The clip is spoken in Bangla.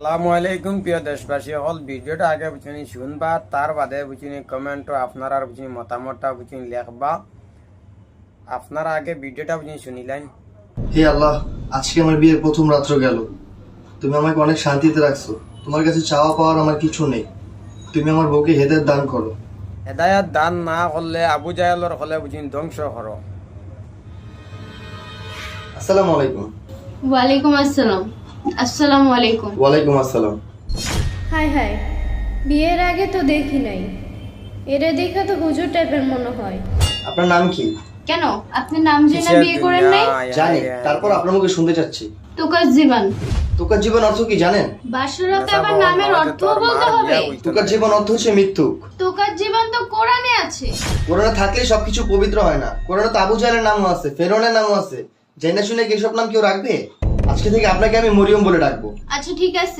আসসালামু আলাইকুম প্রিয় দেশবাসী হল ভিডিওটা আগে বুঝিনি শুনবা তার বাদে বুঝিনি কমেন্ট আপনারা বুঝিনি মতামতটা বুঝিনি লেখবা আপনারা আগে ভিডিওটা বুঝিনি শুনিলেন। হে আল্লাহ, আজকে আমার বিয়ের প্রথম রাত্র গেল। তুমি আমাকে অনেক শান্তিতে রাখছো। তোমার কাছে চাওয়া পাওয়ার আমার কিছু নেই। তুমি আমার বউকে হেদায়েত দান করো। হেদায়াত দান না করলে আবু জাহেলের হলে বুঝিনি ধ্বংস করো। আসসালামু আলাইকুম। ওয়ালাইকুম আসসালাম। আসসালামু আলাইকুম। ওয়ালাইকুম আসসালাম। হাই হাই, বিয়ের আগে তো দেখি নাই, এরা দেখা তো হুজুর টাইপের মনে হয়। আপনার নাম কি? কেন আপনি নাম জেনে কিসের বিয়ে করেন নাই? দুনিয়া, জানি, হায় হায় তারপর হায়। আপনার মুখে শুনতে চাচ্ছি। তোকার জীবন। তোকার জীবন অর্থ কি জানেন? বাসরাতে আবার বাবা, নামের বাবা, অর্থ তোর বলতে মার হবে। বিয়া হইতো তোকার না। জীবন অর্থ হচ্ছে মৃত্যুক। তোকার জীবন তো কোরআনে আছে। কোরআনে থাকলে সবকিছু পবিত্র হয় না। কোরআনে তো আবু জাহেলের নামও আছে, ফেরৌনের নামও আছে। জেনে শুনে কি সব নাম কেউ রাখবে? আজকে থেকে আপনাকে আমি মরিয়ম বলে ডাকবো। আচ্ছা ঠিক আছে।